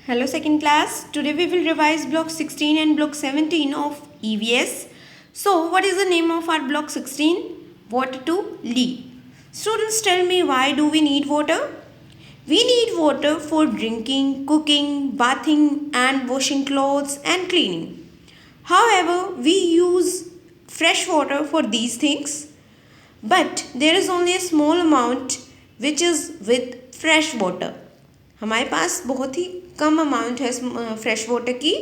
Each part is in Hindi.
Hello second class. Today we will revise block 16 and block 17 of EVS. So what is the name of our block 16? Water to live. Students, tell me, why do we need water? We need water for drinking, cooking, bathing and washing clothes and cleaning. However, we use fresh water for these things, but there is only a small amount which is with fresh water. हमारे पास बहुत ही कम अमाउंट है फ्रेश वाटर की.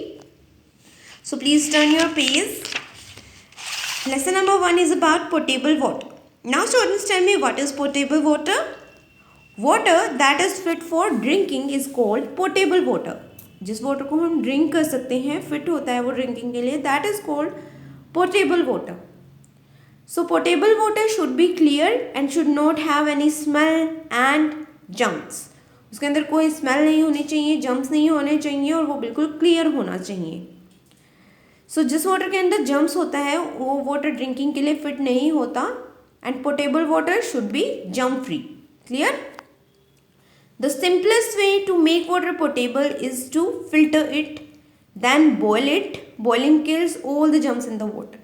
So please turn your page. Lesson number 1 is about potable water. Now students, tell me, what is potable water? Water that is fit for drinking is called potable water. जिस वाटर को हम ड्रिंक कर सकते हैं, फिट होता है वो ड्रिंकिंग के लिए, that is called potable water. So potable water should be clear and should not have any smell and germs. उसके अंदर कोई स्मेल नहीं होनी चाहिए, जम्प्स नहीं होने चाहिए और वो बिल्कुल क्लियर होना चाहिए. सो जिस वाटर के अंदर जम्प्स होता है वो वाटर ड्रिंकिंग के लिए फिट नहीं होता. And potable water should be जम्प free. Clear? The simplest way to make water potable is to filter it, then boil it. Boiling kills all the germs in the water.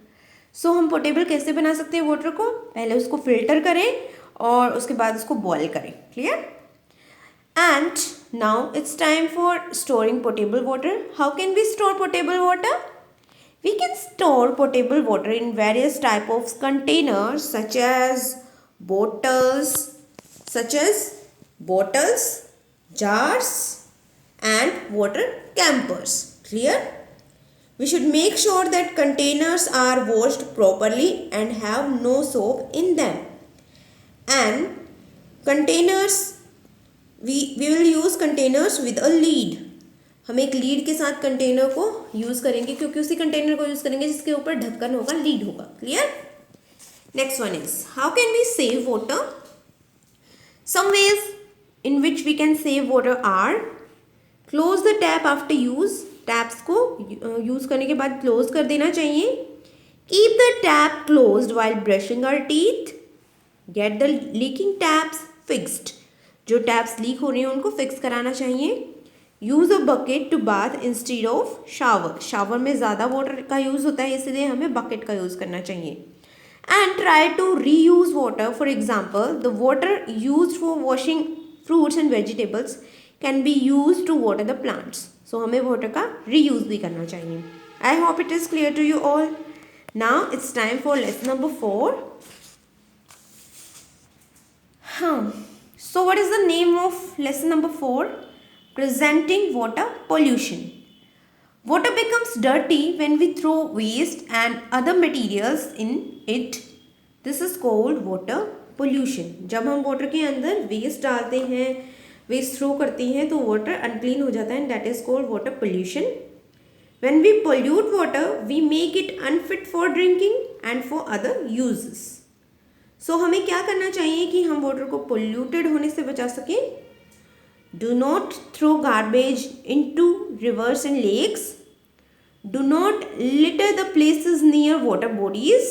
So हम पोटेबल कैसे बना सकते हैं वाटर को? पहले उसको फिल्टर करें और उसके बाद उसको बॉयल करें. Clear? And now it's time for storing potable water. How can we store potable water? We can store potable water in various type of containers such as bottles, jars and water campers. Clear? We should make sure that containers are washed properly and have no soap in them. And containers, we will use containers with a lid. हम एक लीड के साथ कंटेनर को यूज़ करेंगे, क्योंकि उसी कंटेनर को यूज़ करेंगे जिसके ऊपर ढक्कन होगा, लीड होगा. Clear? Next one is, how can we save water? Some ways in which we can save water are: close the tap after use. Taps को यूज़ करने के बाद क्लोज कर देना चाहिए. Keep the tap closed while brushing our teeth. Get the leaking taps fixed. जो टैप्स लीक हो रही हैं उनको फिक्स कराना चाहिए. Use a bucket to bath instead of shower. Shower में ज़्यादा वाटर का यूज़ होता है, इसलिए हमें बकेट का यूज़ करना चाहिए. And try to reuse water. For example, the water use for washing fruits and vegetables can be use to water the plants. So हमें वाटर का री यूज़ भी करना चाहिए. I hope it is clear to you all. Now it's time for lesson number 4. So what is the name of lesson number 4? Presenting water pollution. Water becomes dirty when we throw waste and other materials in it. This is called water pollution. जब हम water के अंदर waste डालते हैं, waste throw करते हैं, तो water unclean हो जाता है, and that is called water pollution. When we pollute water, we make it unfit for drinking and for other uses. सो हमें क्या करना चाहिए कि हम वाटर को पोल्यूटेड होने से बचा सकें? Do not throw garbage into rivers and lakes. Do not litter the places near water bodies.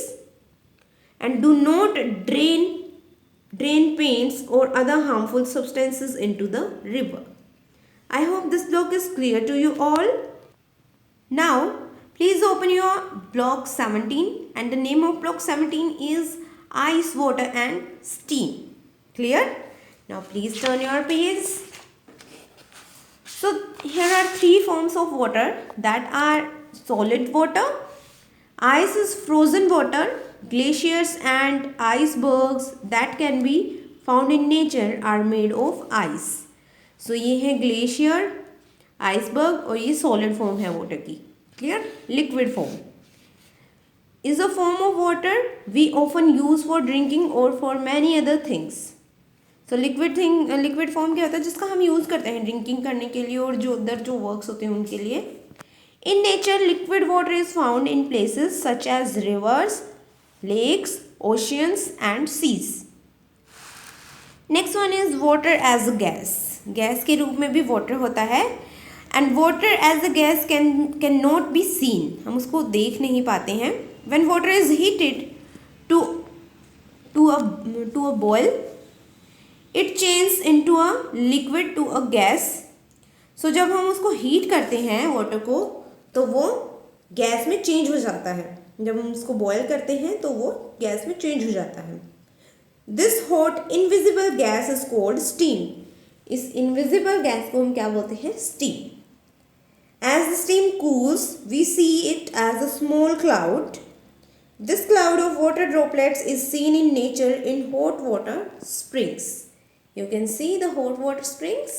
And do not drain paints or other harmful substances into the river. I hope this block is clear to you all. Now please open your block 17 and the name of block 17 is ice, water and steam. Clear? Now please turn your page. So here are 3 forms of water that are solid water. Ice is frozen water. Glaciers and icebergs that can be found in nature are made of ice. So ये है glacier, iceberg और ये solid form है water की. Clear? Liquid form is a form of water we often use for drinking or for many other things. So liquid form क्या होता है? जिसका हम यूज़ करते हैं ड्रिंकिंग करने के लिए और जो उधर जो वर्क्स होते हैं उनके लिए. In nature, liquid water is found in places such as rivers, lakes, oceans and seas. Next one is water as a gas. Gas के रूप में भी वाटर होता है. And water as a gas can not be seen. हम उसको देख नहीं पाते हैं. When water is heated to a boil, it changes into a liquid to a gas. जब हम उसको हीट करते हैं वाटर को तो वो गैस में चेंज हो जाता है। जब हम उसको बॉयल करते हैं तो वो गैस में चेंज हो जाता है। This hot invisible gas is called steam. इस इनविजिबल गैस को हम क्या बोलते हैं? Steam. As the steam cools, we see it as a small cloud. This cloud of water droplets is seen in nature in hot water springs. You can see the hot water springs.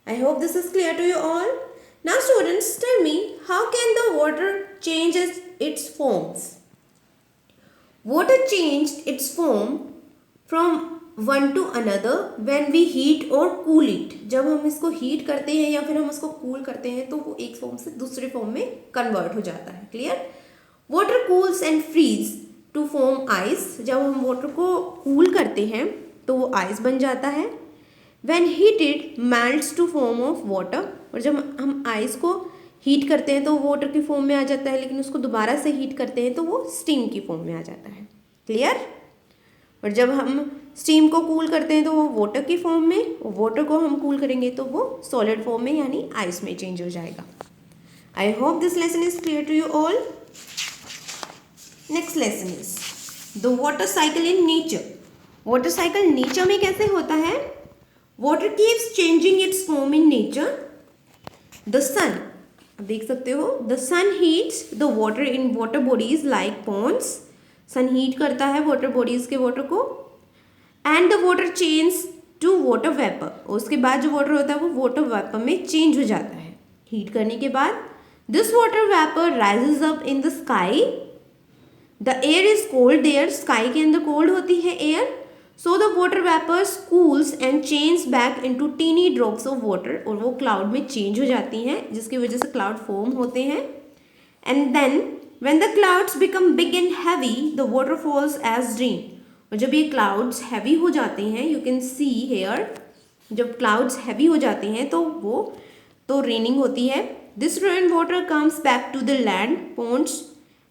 I hope this is clear to you all. Now students, tell me, how can the water change its forms? Water changed its form from one to another when we heat or cool it. जब हम इसको हीट करते हैं या फिर हम इसको कूल करते हैं तो वो एक फॉर्म से दूसरे फॉर्म में कन्वर्ट हो जाता है। Clear? Water cools and freeze to form ice. जब हम वाटर को कूल करते हैं तो वो आइस बन जाता है। When heated melts to form of water. और जब हम आइस को हीट करते हैं तो वो वाटर की फॉर्म में आ जाता है, लेकिन उसको दोबारा से हीट करते हैं तो वो स्टीम की फॉर्म में आ जाता है। क्लियर? और जब हम स्टीम को कूल करते हैं तो वो वाटर की फॉर्म में, वाटर को हम कूल करेंगे तो वो सॉलिड फॉर्म में यानी आइस में चेंज हो जाएगा। I hope this lesson is clear to you all. Next lesson is the water cycle in nature. Water cycle nature में कैसे होता है? Water keeps changing its form in nature. The sun, आप देख सकते हो, the sun heats the water in water bodies like ponds. Sun heat करता है वाटर बॉडीज के वाटर को। And the water change to water vapour. उसके बाद जो वाटर होता है वो वाटर वेपर में चेंज हो जाता है हीट करने के बाद। This water vapour rises up in the sky. The air is cold there. Sky के अंदर कोल्ड होती है air. So the water vapours cools and change back into tiny drops of water. और वो क्लाउड में चेंज हो जाती हैं जिसकी वजह से क्लाउड फॉर्म होते हैं। And then when the clouds become big and heavy, the water falls as rain. और जब ये clouds heavy हो जाते हैं, you can see here, जब clouds heavy हो जाते हैं तो वो तो raining होती है। This rain water comes back to the land, ponds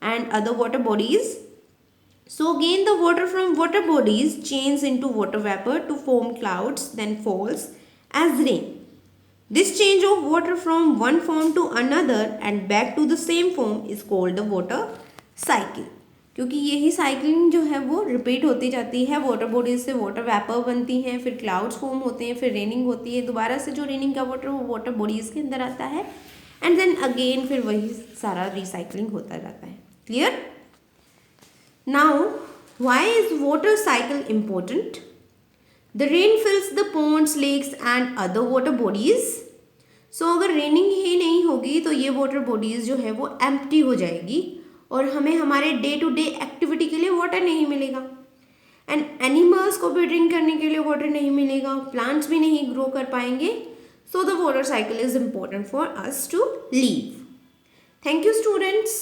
and other water bodies. So again the water from water bodies changes into water vapor to form clouds, then falls as rain. This change of water from one form to another and back to the same form is called the water cycle. क्योंकि यही साइकिलिंग जो है वो रिपीट होती जाती है। वाटर बॉडीज से वाटर वेपर बनती हैं, फिर क्लाउड्स फॉर्म होते हैं, फिर रेनिंग होती है, दोबारा से जो रेनिंग का वाटर वो वाटर बॉडीज के अंदर आता है एंड देन अगेन फिर वही सारा रिसाइकलिंग होता जाता है। Clear? Now why is water cycle important? The rain fills the ponds, lakes and other water bodies. So अगर रेनिंग ही नहीं होगी तो ये वाटर बॉडीज जो है वो एम्प्टी हो जाएगी और हमें हमारे डे टू डे एक्टिविटी के लिए वाटर नहीं मिलेगा। एंड एनिमल्स को भी ड्रिंक करने के लिए वाटर नहीं मिलेगा, प्लांट्स भी नहीं ग्रो कर पाएंगे। So the water cycle is important for us to live. Thank you students.